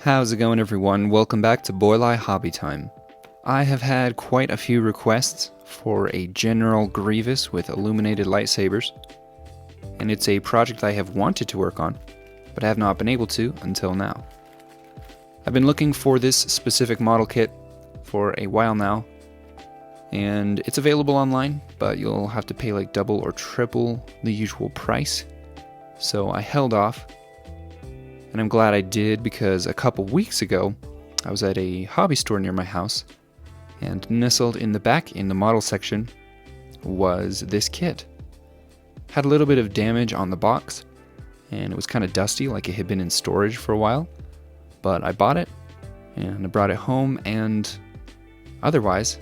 How's it going, everyone? Welcome back to Boylai Hobby Time. I have had quite a few requests for a General Grievous with illuminated lightsabers, and it's a project I have wanted to work on, but have not been able to until now. I've been looking for this specific model kit for a while now, and it's available online, but you'll have to pay like double or triple the usual price, so I held off. And I'm glad I did, because a couple weeks ago, I was at a hobby store near my house, and nestled in the back in the model section was this kit. Had a little bit of damage on the box, and it was kind of dusty, like it had been in storage for a while, but I bought it, and I brought it home, and otherwise,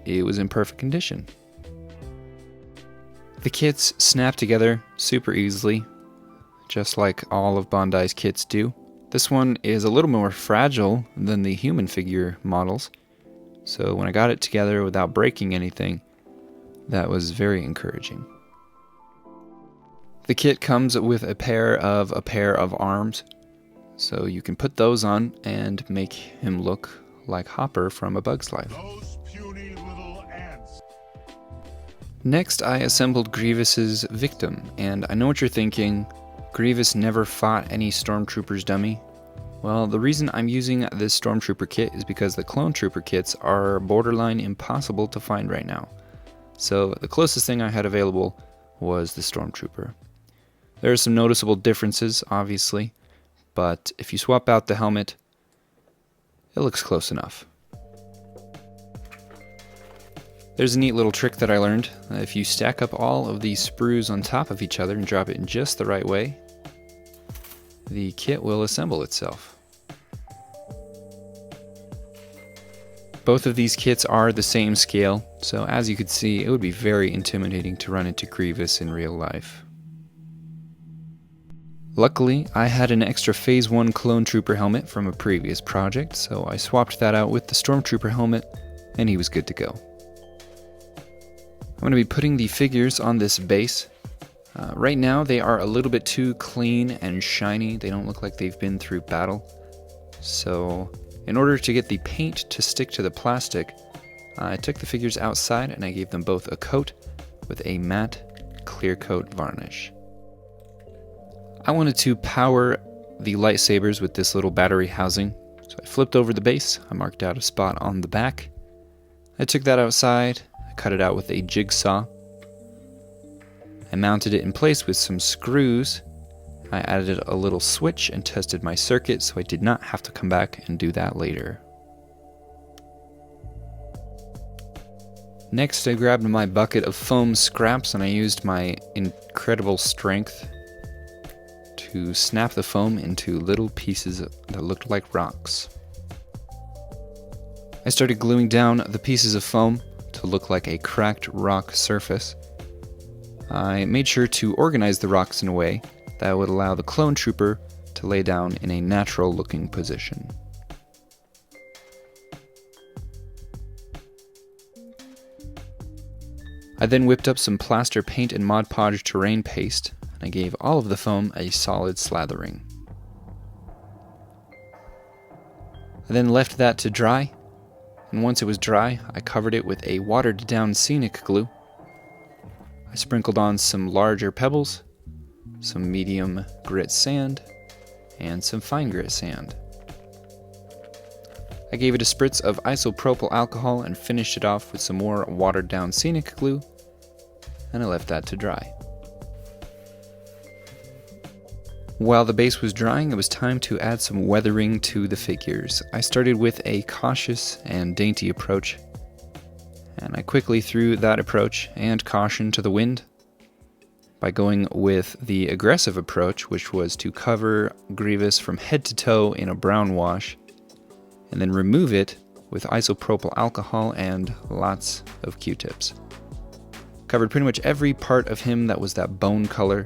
it was in perfect condition. The kits snap together super easily, just like all of Bandai's kits do. This one is a little more fragile than the human figure models, so when I got it together without breaking anything, that was very encouraging. The kit comes with a pair of arms, so you can put those on and make him look like Hopper from A Bug's Life. Those puny little ants. Next, I assembled Grievous's victim, and I know what you're thinking. Grievous never fought any Stormtroopers dummy. Well, the reason I'm using this Stormtrooper kit is because the Clone Trooper kits are borderline impossible to find right now. So the closest thing I had available was the Stormtrooper. There are some noticeable differences, obviously, but if you swap out the helmet, it looks close enough. There's a neat little trick that I learned. If you stack up all of these sprues on top of each other and drop it in just the right way, the kit will assemble itself. Both of these kits are the same scale, so as you could see, it would be very intimidating to run into Grievous in real life. Luckily, I had an extra Phase 1 Clone Trooper helmet from a previous project, so I swapped that out with the Stormtrooper helmet, and he was good to go. I'm going to be putting the figures on this base. Right now they are a little bit too clean and shiny. They don't look like they've been through battle. So in order to get the paint to stick to the plastic, I took the figures outside and I gave them both a coat with a matte clear coat varnish. I wanted to power the lightsabers with this little battery housing, so I flipped over the base. I marked out a spot on the back. I took that outside, cut it out with a jigsaw. I mounted it in place with some screws. I added a little switch and tested my circuit, so I did not have to come back and do that later. Next, I grabbed my bucket of foam scraps and I used my incredible strength to snap the foam into little pieces that looked like rocks. I started gluing down the pieces of foam to look like a cracked rock surface. I made sure to organize the rocks in a way that would allow the Clone Trooper to lay down in a natural looking position. I then whipped up some plaster paint and Mod Podge terrain paste, and I gave all of the foam a solid slathering. I then left that to dry, and once it was dry, I covered it with a watered down scenic glue. I sprinkled on some larger pebbles, some medium grit sand, and some fine grit sand. I gave it a spritz of isopropyl alcohol and finished it off with some more watered down scenic glue, and I left that to dry. While the base was drying, it was time to add some weathering to the figures. I started with a cautious and dainty approach, and I quickly threw that approach and caution to the wind by going with the aggressive approach, which was to cover Grievous from head to toe in a brown wash, and then remove it with isopropyl alcohol and lots of Q-tips. Covered pretty much every part of him that was that bone color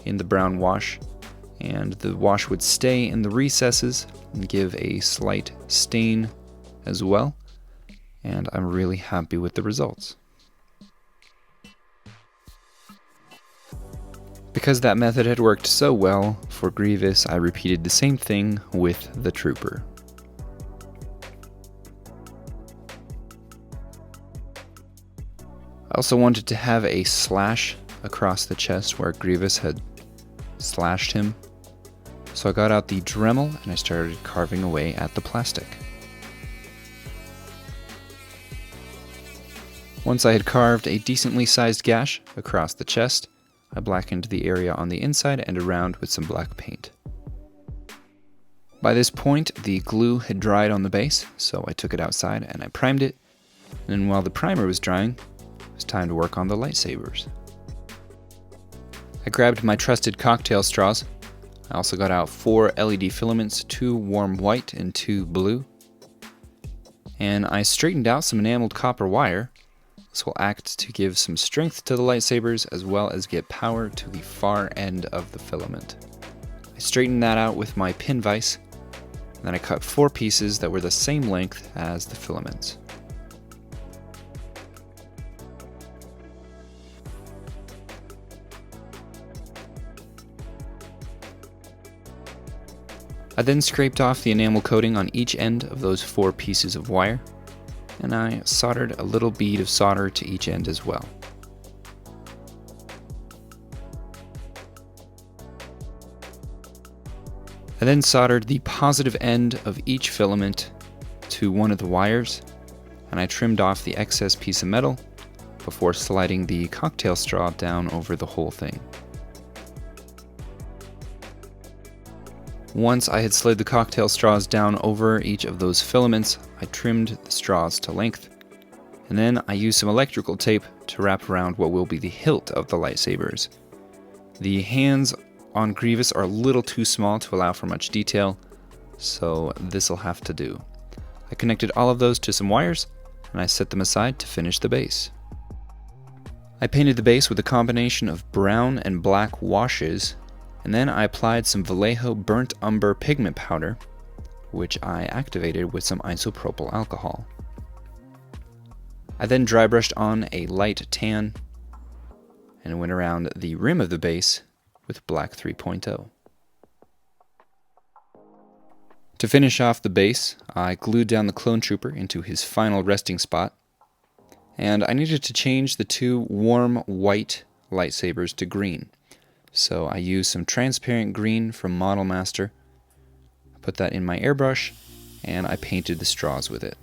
in the brown wash, and the wash would stay in the recesses and give a slight stain as well, and I'm really happy with the results. Because that method had worked so well, for Grievous, I repeated the same thing with the Trooper. I also wanted to have a slash across the chest where Grievous had slashed him. So I got out the Dremel and I started carving away at the plastic. Once I had carved a decently sized gash across the chest, I blackened the area on the inside and around with some black paint. By this point, the glue had dried on the base, so I took it outside and I primed it. And then while the primer was drying, it was time to work on the lightsabers. I grabbed my trusted cocktail straws. I also got out 4 LED filaments, 2 warm white and 2 blue. And I straightened out some enameled copper wire. This will act to give some strength to the lightsabers as well as get power to the far end of the filament. I straightened that out with my pin vise, and then I cut 4 pieces that were the same length as the filaments. I then scraped off the enamel coating on each end of those 4 pieces of wire, and I soldered a little bead of solder to each end as well. I then soldered the positive end of each filament to one of the wires, and I trimmed off the excess piece of metal before sliding the cocktail straw down over the whole thing. Once I had slid the cocktail straws down over each of those filaments, I trimmed the straws to length, and then I used some electrical tape to wrap around what will be the hilt of the lightsabers. The hands on Grievous are a little too small to allow for much detail, so this'll have to do. I connected all of those to some wires, and I set them aside to finish the base. I painted the base with a combination of brown and black washes, and then I applied some Vallejo burnt umber pigment powder, which I activated with some isopropyl alcohol. I then dry brushed on a light tan and went around the rim of the base with black 3.0. To finish off the base, I glued down the clone trooper into his final resting spot, and I needed to change the 2 warm white lightsabers to green. So I used some transparent green from Model Master, put that in my airbrush, and I painted the straws with it.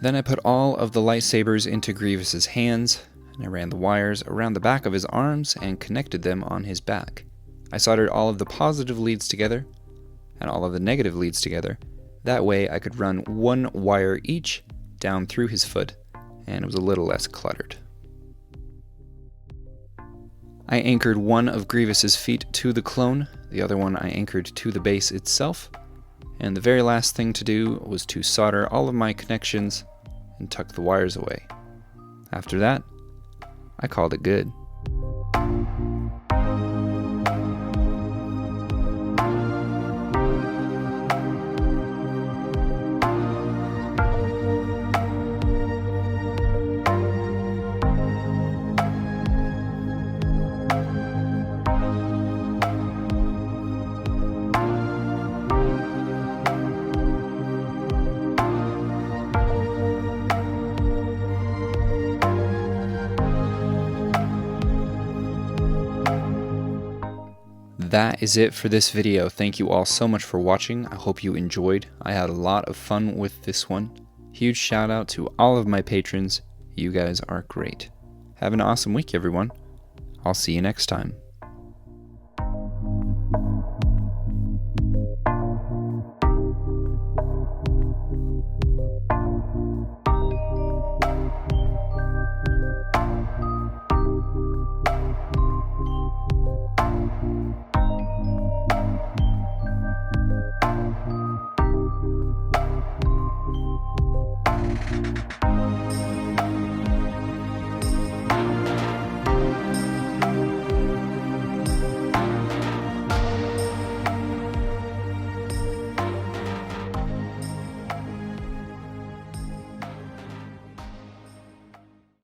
Then I put all of the lightsabers into Grievous's hands, and I ran the wires around the back of his arms and connected them on his back. I soldered all of the positive leads together and all of the negative leads together. That way I could run 1 wire each down through his foot, and it was a little less cluttered. I anchored one of Grievous's feet to the clone, the other one I anchored to the base itself, and the very last thing to do was to solder all of my connections and tuck the wires away. After that, I called it good. That is it for this video. Thank you all so much for watching. I hope you enjoyed. I had a lot of fun with this one. Huge shout out to all of my patrons. You guys are great. Have an awesome week, everyone. I'll see you next time.